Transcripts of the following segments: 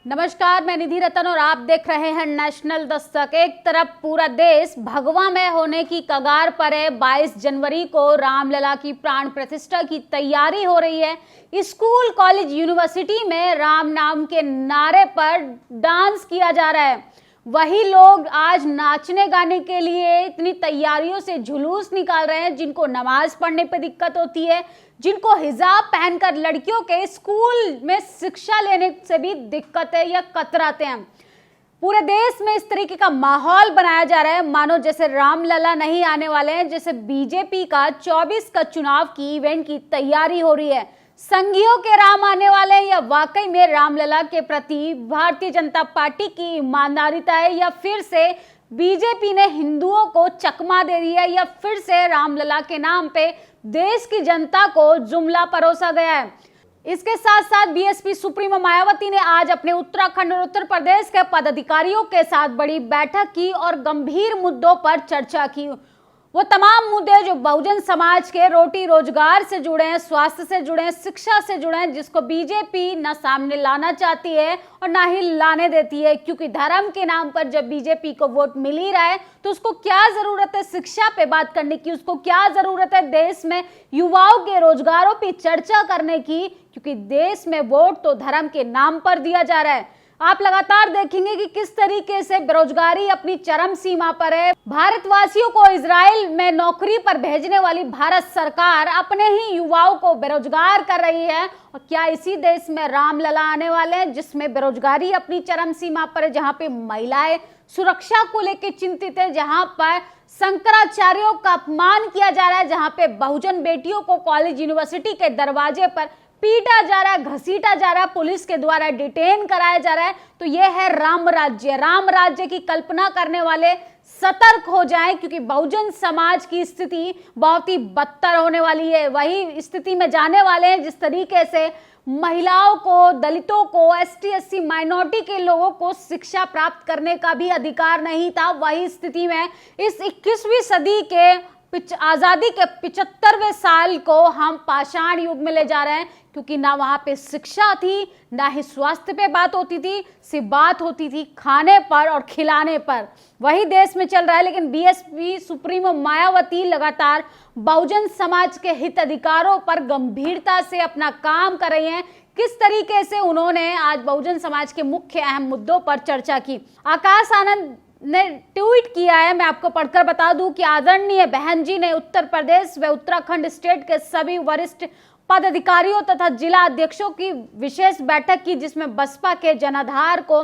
नमस्कार, मैं निधि रतन और आप देख रहे हैं नेशनल दस्तक। एक तरफ पूरा देश भगवामय होने की कगार पर है। 22 जनवरी को रामलला की प्राण प्रतिष्ठा की तैयारी हो रही है। स्कूल, कॉलेज, यूनिवर्सिटी में राम नाम के नारे पर डांस किया जा रहा है। वही लोग आज नाचने गाने के लिए इतनी तैयारियों से जुलूस निकाल रहे हैं, जिनको नमाज पढ़ने पे दिक्कत होती है, जिनको हिजाब पहनकर लड़कियों के स्कूल में शिक्षा लेने से भी दिक्कत है या कतराते हैं। पूरे देश में इस तरीके का माहौल बनाया जा रहा है मानो जैसे रामलला नहीं आने वाले हैं, जैसे बीजेपी का 24 का चुनाव की इवेंट की तैयारी हो रही है। संघियों के राम आने वाले हैं या वाकई में रामलला के प्रति भारतीय जनता पार्टी की ईमानदारीता है, या फिर से बीजेपी ने हिंदुओं को चकमा दे दी है, या फिर से रामलला के नाम पे देश की जनता को जुमला परोसा गया है। इसके साथ साथ बीएसपी सुप्रीमो मायावती ने आज अपने उत्तराखंड और उत्तर प्रदेश के पदाधिकारियों के साथ बड़ी बैठक की और गंभीर मुद्दों पर चर्चा की। वो तमाम मुद्दे जो बहुजन समाज के रोटी रोजगार से जुड़े हैं, स्वास्थ्य से जुड़े हैं, शिक्षा से जुड़े हैं, जिसको बीजेपी ना सामने लाना चाहती है और ना ही लाने देती है, क्योंकि धर्म के नाम पर जब बीजेपी को वोट मिल ही रहा है तो उसको क्या जरूरत है शिक्षा पे बात करने की, उसको क्या जरूरत है देश में युवाओं के रोजगारों पे चर्चा करने की, क्योंकि देश में वोट तो धर्म के नाम पर दिया जा रहा है। आप लगातार देखेंगे कि किस तरीके से बेरोजगारी अपनी चरम सीमा पर है। भारतवासियों को इजराइल में नौकरी पर भेजने वाली भारत सरकार अपने ही युवाओं को बेरोजगार कर रही है। और क्या इसी देश में रामलला आने वाले हैं जिसमें बेरोजगारी अपनी चरम सीमा पर है, जहां पे महिलाएं सुरक्षा को लेकर चिंतित है, जहां पर शंकराचार्यों का अपमान किया जा रहा है, जहां पे बहुजन बेटियों को कॉलेज यूनिवर्सिटी के दरवाजे पर पीटा जा रहा है, घसीटा जा रहा है, पुलिस के द्वारा डिटेन कराया जा रहा है। तो यह है राम राज्य। राम राज्य की कल्पना करने वाले सतर्क हो जाएं, क्योंकि बहुजन समाज की स्थिति बहुत ही बदतर होने वाली है। वही स्थिति में जाने वाले हैं जिस तरीके से महिलाओं को, दलितों को, एसटी एससी माइनॉरिटी के लोगों को शिक्षा प्राप्त करने का भी अधिकार नहीं था। वही स्थिति में इस 21वीं सदी के आजादी के 75वें साल को हम पाषाण युग में ले जा रहे हैं, क्योंकि ना वहां पे शिक्षा थी, ना ही स्वास्थ्य पे बात होती थी, सिर्फ बात होती थी खाने पर और खिलाने पर। वही देश में चल रहा है। लेकिन बीएसपी सुप्रीमो मायावती लगातार बहुजन समाज के हित अधिकारों पर गंभीरता से अपना काम कर रही हैं। किस तरीके से उन्होंने आज बहुजन समाज के मुख्य अहम मुद्दों पर चर्चा की। आकाश आनंद ने ट्वीट किया है, मैं आपको पढ़कर बता दूं कि आदरणीय बहन जी ने उत्तर प्रदेश व उत्तराखंड स्टेट के सभी वरिष्ठ पदाधिकारियों तथा जिला अध्यक्षों की विशेष बैठक की, जिसमें बसपा के जनाधार को,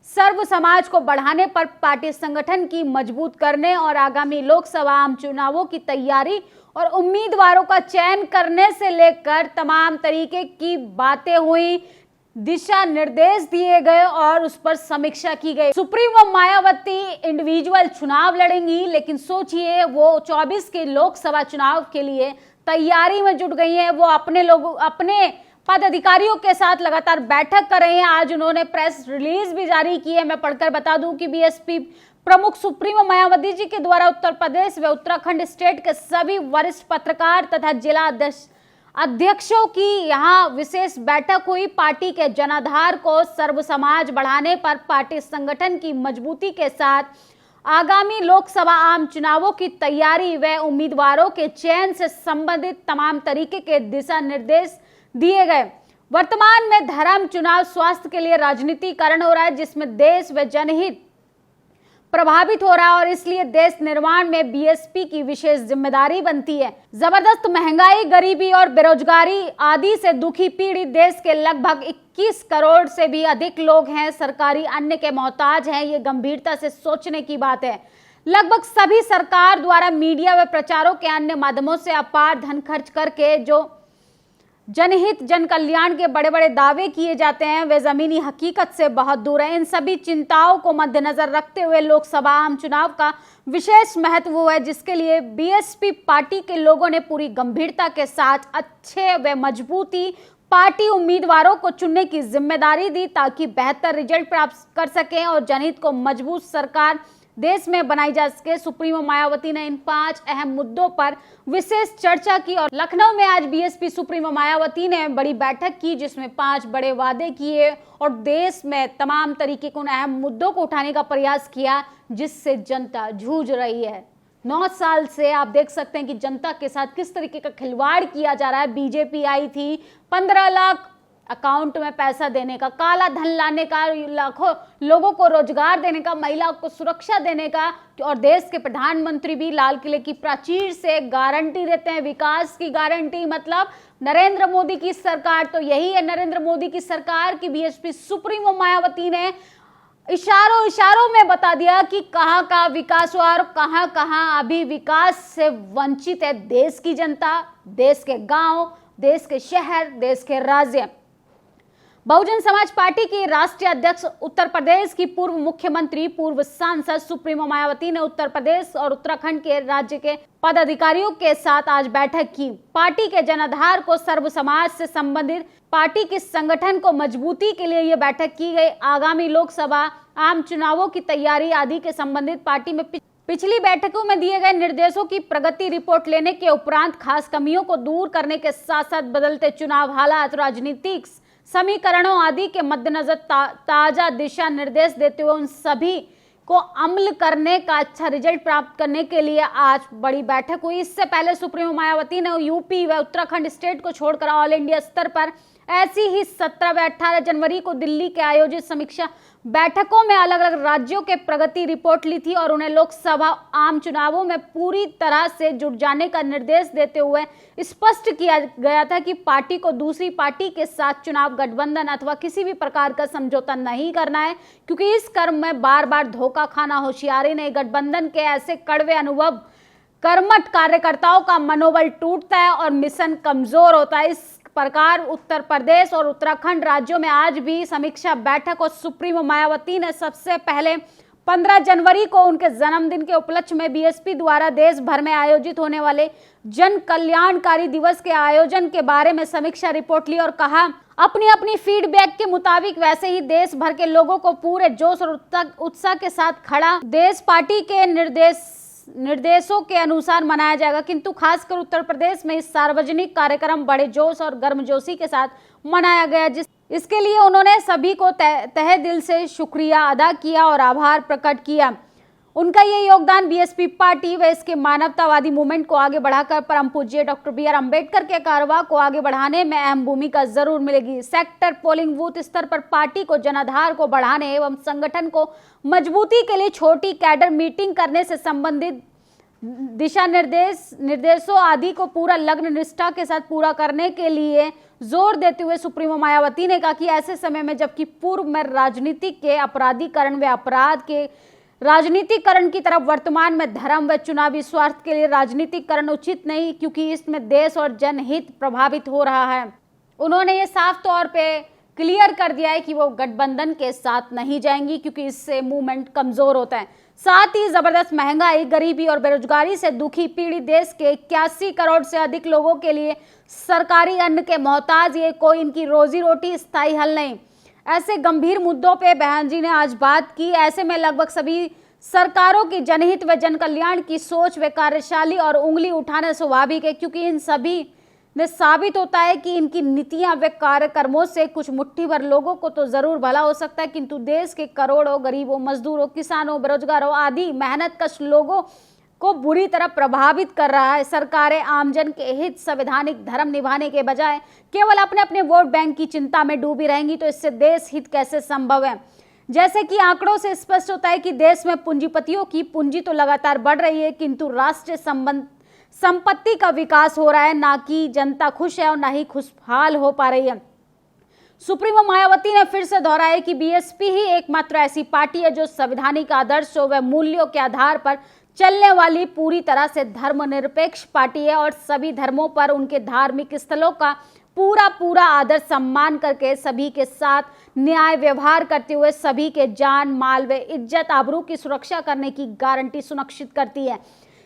सर्व समाज को बढ़ाने पर, पार्टी संगठन की मजबूत करने और आगामी लोकसभा आम चुनावों की तैयारी और उम्मीदवारों का चयन करने से लेकर तमाम तरीके की बातें हुई, दिशा निर्देश दिए गए और उस पर समीक्षा की गई। सुप्रीमो मायावती इंडिविजुअल चुनाव लड़ेंगी, लेकिन सोचिए वो 24 के लोकसभा चुनाव के लिए तैयारी में जुट गई हैं। वो अपने पदाधिकारियों के साथ लगातार बैठक कर रहे हैं। आज उन्होंने प्रेस रिलीज भी जारी की है। मैं पढ़कर बता दूं कि बीएसपी प्रमुख सुप्रीमो मायावती जी के द्वारा उत्तर प्रदेश व उत्तराखंड स्टेट के सभी वरिष्ठ पत्रकार तथा जिला अध्यक्षों की यहाँ विशेष बैठक हुई। पार्टी के जनाधार को सर्व समाज बढ़ाने पर, पार्टी संगठन की मजबूती के साथ आगामी लोकसभा आम चुनावों की तैयारी व उम्मीदवारों के चयन से संबंधित तमाम तरीके के दिशा निर्देश दिए गए। वर्तमान में धर्म, चुनाव, स्वास्थ्य के लिए राजनीतिकरण हो रहा है, जिसमें देश व जनहित प्रभावित हो रहा है, और इसलिए देश निर्माण में बीएसपी की विशेष जिम्मेदारी बनती है। जबरदस्त महंगाई, गरीबी और बेरोजगारी आदि से दुखी पीड़ित देश के लगभग 21 करोड़ से भी अधिक लोग हैं, सरकारी अन्न के मोहताज हैं। ये गंभीरता से सोचने की बात है। लगभग सभी सरकार द्वारा मीडिया व प्रचारों के अन्य माध्यमों से अपार धन खर्च करके जो जनहित, जन कल्याण के बड़े बड़े दावे किए जाते हैं, वे जमीनी हकीकत से बहुत दूर है। इन सभी चिंताओं को मद्देनजर रखते हुए लोकसभा आम चुनाव का विशेष महत्व है, जिसके लिए बीएसपी पार्टी के लोगों ने पूरी गंभीरता के साथ अच्छे व मजबूती पार्टी उम्मीदवारों को चुनने की जिम्मेदारी दी, ताकि बेहतर रिजल्ट प्राप्त कर सकें और जनहित को मजबूत सरकार देश में बनाई जा सके। सुप्रीमो मायावती ने इन 5 अहम मुद्दों पर विशेष चर्चा की और लखनऊ में आज बीएसपी सुप्रीमो मायावती ने बड़ी बैठक की, जिसमें 5 बड़े वादे किए और देश में तमाम तरीके के उन अहम मुद्दों को उठाने का प्रयास किया जिससे जनता जूझ रही है। 9 साल से आप देख सकते हैं कि जनता के साथ किस तरीके का खिलवाड़ किया जा रहा है। बीजेपी आई थी 15 लाख अकाउंट में पैसा देने का, काला धन लाने का, लाखों लोगों को रोजगार देने का, महिलाओं को सुरक्षा देने का, और देश के प्रधानमंत्री भी लाल किले की प्राचीर से गारंटी देते हैं, विकास की गारंटी। मतलब नरेंद्र मोदी की सरकार तो यही है, नरेंद्र मोदी की सरकार की बीएसपी सुप्रीमो मायावती ने इशारों इशारों में बता दिया कि कहां का विकास हुआ और कहां कहां अभी विकास से वंचित है देश की जनता, देश के गांव, देश के शहर, देश के राज्य। बहुजन समाज पार्टी की राष्ट्रीय अध्यक्ष, उत्तर प्रदेश की पूर्व मुख्यमंत्री, पूर्व सांसद सुप्रीमो मायावती ने उत्तर प्रदेश और उत्तराखंड के राज्य के पदाधिकारियों के साथ आज बैठक की। पार्टी के जनाधार को सर्व समाज से संबंधित पार्टी के संगठन को मजबूती के लिए यह बैठक की गई। आगामी लोकसभा आम चुनावों की तैयारी आदि के संबंधित पार्टी में पिछली बैठकों में दिए गए निर्देशों की प्रगति रिपोर्ट लेने के उपरांत खास कमियों को दूर करने के साथ साथ बदलते चुनाव हालात, राजनीतिक समीकरणों आदि के मद्देनजर ताजा दिशा निर्देश देते हुए उन सभी को अमल करने का अच्छा रिजल्ट प्राप्त करने के लिए आज बड़ी बैठक हुई। इससे पहले सुप्रीमो मायावती ने यूपी व उत्तराखंड स्टेट को छोड़कर ऑल इंडिया स्तर पर ऐसी ही 17 व 18 जनवरी को दिल्ली के आयोजित समीक्षा बैठकों में अलग अलग राज्यों के प्रगति रिपोर्ट ली थी और उन्हें लोकसभा आम चुनावों में पूरी तरह से जुट जाने का निर्देश देते हुए स्पष्ट किया गया था कि पार्टी को दूसरी पार्टी के साथ चुनाव गठबंधन अथवा किसी भी प्रकार का समझौता नहीं करना है, क्योंकि इस क्रम में बार बार धोखा खाना, होशियारी नहीं, गठबंधन के ऐसे कड़वे अनुभव कर्मठ कार्यकर्ताओं का मनोबल टूटता है और मिशन कमजोर होता है। इस प्रकार उत्तर प्रदेश और उत्तराखंड राज्यों में आज भी समीक्षा बैठक और सुप्रीमो मायावती ने सबसे पहले 15 जनवरी को उनके जन्मदिन के उपलक्ष्य में बीएसपी द्वारा देश भर में आयोजित होने वाले जन कल्याणकारी दिवस के आयोजन के बारे में समीक्षा रिपोर्ट ली और कहा अपनी अपनी फीडबैक के मुताबिक वैसे ही देश भर के लोगों को पूरे जोश और उत्साह के साथ खड़ा देश पार्टी के निर्देशों के अनुसार मनाया जाएगा, किंतु खासकर उत्तर प्रदेश में इस सार्वजनिक कार्यक्रम बड़े जोश और गर्मजोशी के साथ मनाया गया, इसके लिए उन्होंने सभी को तहे दिल से शुक्रिया अदा किया और आभार प्रकट किया। उनका ये योगदान बीएसपी पार्टी व इसके मानवतावादी मूवमेंट को आगे बढ़ाकर परम पूज्य डॉक्टर BR अम्बेडकर के कारवा को आगे बढ़ाने में अहम भूमिका जरूर मिलेगी। सेक्टर पोलिंग बूथ स्तर पर पार्टी को जनाधार को बढ़ाने एवं संगठन को मजबूती के लिए छोटी कैडर मीटिंग करने से संबंधित दिशा निर्देशों आदि को पूरा लग्न निष्ठा के साथ पूरा करने के लिए जोर देते हुए सुप्रीमो मायावती ने कहा कि ऐसे समय में जबकि पूर्व में राजनीति के अपराधीकरण व अपराध के राजनीतिकरण की तरफ वर्तमान में धर्म व चुनावी स्वार्थ के लिए राजनीतिकरण उचित नहीं, क्योंकि इसमें देश और जनहित प्रभावित हो रहा है। उन्होंने ये साफ तौर पे क्लियर कर दिया है कि वो गठबंधन के साथ नहीं जाएंगी, क्योंकि इससे मूवमेंट कमजोर होता है। साथ ही जबरदस्त महंगाई, गरीबी और बेरोजगारी से दुखी पीड़ित देश के 81 करोड़ से अधिक लोगों के लिए सरकारी अन्न के मोहताज ये कोई इनकी रोजी रोटी स्थायी हल नहीं। ऐसे गंभीर मुद्दों पे बहन जी ने आज बात की। ऐसे में लगभग सभी सरकारों की जनहित व जन कल्याण की सोच व कार्यशैली और उंगली उठाना स्वाभाविक है, क्योंकि इन सभी ने साबित होता है कि इनकी नीतियां व कार्यक्रमों से कुछ मुट्ठी भर लोगों को तो जरूर भला हो सकता है, किंतु देश के करोड़ों गरीबों, मजदूरों, किसानों, बेरोजगारों आदि मेहनतकश लोगों को बुरी तरह प्रभावित कर रहा है। सरकारें आमजन के हित, संवैधानिक धर्म निभाने के बजाय केवल अपने अपने वोट बैंक की चिंता में डूबी रहेंगी तो इससे देश हित कैसे संभव है। जैसे कि आंकड़ों से स्पष्ट होता है कि देश में पूंजीपतियों की पूंजी तो लगातार बढ़ रही है, किंतु राष्ट्रीय संपत्ति का विकास हो रहा है, ना कि जनता खुश है और ना ही खुशहाल हो पा रही है। सुप्रीमो मायावती ने फिर से दोहराया कि बीएसपी ही एकमात्र ऐसी पार्टी है जो संवैधानिक आदर्शों व मूल्यों के आधार पर चलने वाली पूरी तरह से धर्मनिरपेक्ष पार्टी है और सभी धर्मों पर उनके धार्मिक स्थलों का पूरा आदर सम्मान करके सभी के साथ न्याय व्यवहार करते हुए सभी के जान, माल व इज्जत आबरू की सुरक्षा करने की गारंटी सुनिश्चित करती है।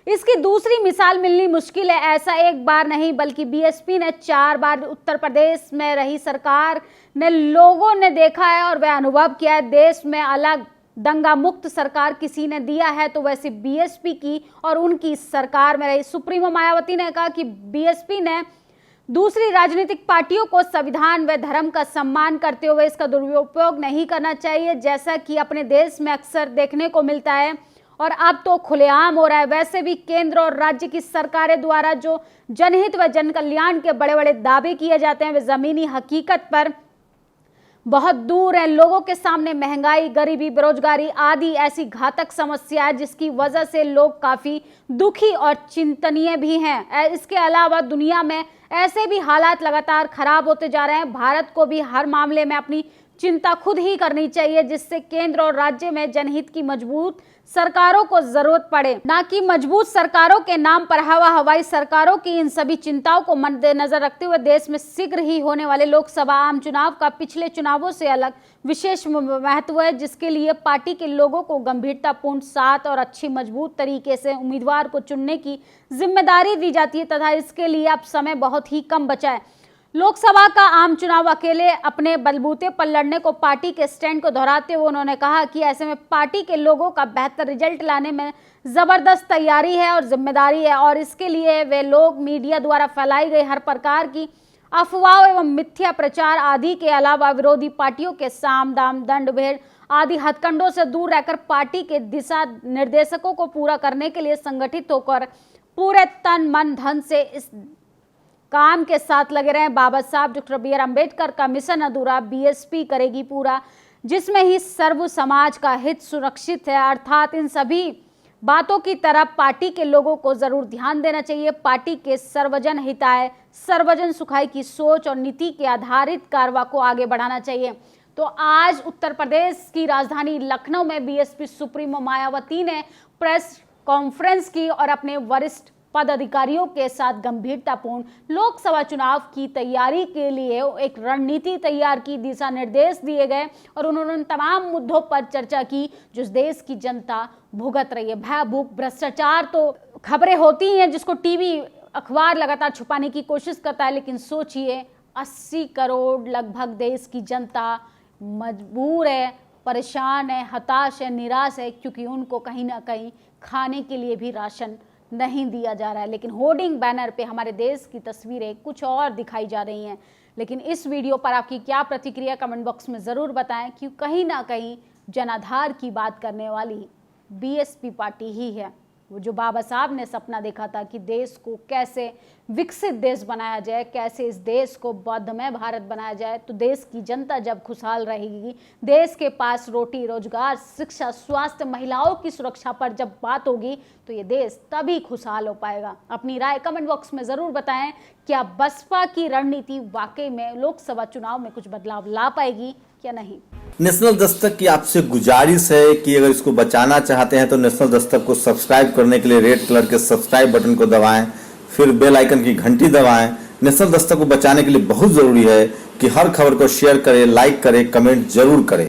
इसकी दूसरी मिसाल मिलनी मुश्किल है। ऐसा एक बार नहीं बल्कि बीएसपी ने 4 बार उत्तर प्रदेश में रही सरकार ने लोगों ने देखा है और वह अनुभव किया है। देश में अलग दंगा मुक्त सरकार किसी ने दिया है तो वैसे बीएसपी की और उनकी सरकार में रही। सुप्रीमो मायावती ने कहा कि बीएसपी ने दूसरी राजनीतिक पार्टियों को संविधान व धर्म का सम्मान करते हुए इसका दुरुपयोग नहीं करना चाहिए, जैसा कि अपने देश में अक्सर देखने को मिलता है और अब तो खुलेआम हो रहा है। वैसे भी केंद्र और राज्य की सरकारें द्वारा जो जनहित व जन कल्याण के बड़े बड़े दावे किए जाते हैं वे जमीनी हकीकत पर बहुत दूर है। लोगों के सामने महंगाई, गरीबी, बेरोजगारी आदि ऐसी घातक समस्या है जिसकी वजह से लोग काफी दुखी और चिंतनीय भी हैं। इसके अलावा दुनिया में ऐसे भी हालात लगातार खराब होते जा रहे हैं। भारत को भी हर मामले में अपनी चिंता खुद ही करनी चाहिए, जिससे केंद्र और राज्य में जनहित की मजबूत सरकारों को जरूरत पड़े, ना कि मजबूत सरकारों के नाम पर हवाई सरकारों की। इन सभी चिंताओं को मद्देनजर रखते हुए देश में शीघ्र ही होने वाले लोकसभा आम चुनाव का पिछले चुनावों से अलग विशेष महत्व है, जिसके लिए पार्टी के लोगों को गंभीरतापूर्ण, साथ और अच्छी मजबूत तरीके से उम्मीदवार को चुनने की जिम्मेदारी दी जाती है तथा इसके लिए अब समय बहुत ही कम बचा है। लोकसभा का आम चुनाव अकेले अपने बलबूते पर लड़ने को पार्टी के स्टैंड को दोहराते हुए उन्होंने कहा कि ऐसे में पार्टी के लोगों का बेहतर रिजल्ट लाने में जबरदस्त तैयारी है और जिम्मेदारी है और इसके लिए वे लोग मीडिया द्वारा फैलाई गई हर प्रकार की अफवाहों एवं मिथ्या प्रचार आदि के अलावा विरोधी पार्टियों के साम दाम दंड भेद आदि हथकंडों से दूर रहकर पार्टी के दिशा निर्देशकों को पूरा करने के लिए संगठित होकर पूरे तन मन धन से इस काम के साथ लगे रहे। बाबा साहब डॉक्टर बी आर अम्बेडकर का मिशन अधूरा बीएसपी करेगी पूरा, जिसमें ही सर्व समाज का हित सुरक्षित है। अर्थात इन सभी बातों की तरफ पार्टी के लोगों को जरूर ध्यान देना चाहिए। पार्टी के सर्वजन हिताय, सर्वजन सुखाय की सोच और नीति के आधारित कार्रवाई को आगे बढ़ाना चाहिए। तो आज उत्तर प्रदेश की राजधानी लखनऊ में बीएसपी सुप्रीमो मायावती ने प्रेस कॉन्फ्रेंस की और अपने वरिष्ठ पदाधिकारियों के साथ गंभीरतापूर्ण लोकसभा चुनाव की तैयारी के लिए एक रणनीति तैयार की, दिशा निर्देश दिए गए और उन्होंने उन तमाम मुद्दों पर चर्चा की जो देश की जनता भुगत रही है। भय, भूख, भ्रष्टाचार तो खबरें होती हैं जिसको टीवी अखबार लगातार छुपाने की कोशिश करता है, लेकिन सोचिए 80 करोड़ लगभग देश की जनता मजबूर है, परेशान है, हताश है, निराश है, क्योंकि उनको कहीं ना कहीं खाने के लिए भी राशन नहीं दिया जा रहा है। लेकिन होर्डिंग बैनर पे हमारे देश की तस्वीरें कुछ और दिखाई जा रही हैं। लेकिन इस वीडियो पर आपकी क्या प्रतिक्रिया कमेंट बॉक्स में ज़रूर बताएं, कि कहीं ना कहीं जनाधार की बात करने वाली बीएसपी पार्टी ही है, वो जो बाबा साहब ने सपना देखा था कि देश को कैसे विकसित देश बनाया जाए, कैसे इस देश को बौद्धमय भारत बनाया जाए। तो देश की जनता जब खुशहाल रहेगी, देश के पास रोटी, रोजगार, शिक्षा, स्वास्थ्य, महिलाओं की सुरक्षा पर जब बात होगी तो ये देश तभी खुशहाल हो पाएगा। अपनी राय कमेंट बॉक्स में ज़रूर बताएं, क्या बसपा की रणनीति वाकई में लोकसभा चुनाव में कुछ बदलाव ला पाएगी या नहीं। नेशनल दस्तक की आपसे गुजारिश है कि अगर इसको बचाना चाहते हैं तो नेशनल दस्तक को सब्सक्राइब करने के लिए रेड कलर के सब्सक्राइब बटन को दबाएं, फिर बेल आइकन की घंटी दबाएं। नेशनल दस्तक को बचाने के लिए बहुत जरूरी है कि हर खबर को शेयर करें, लाइक करें, कमेंट जरूर करें।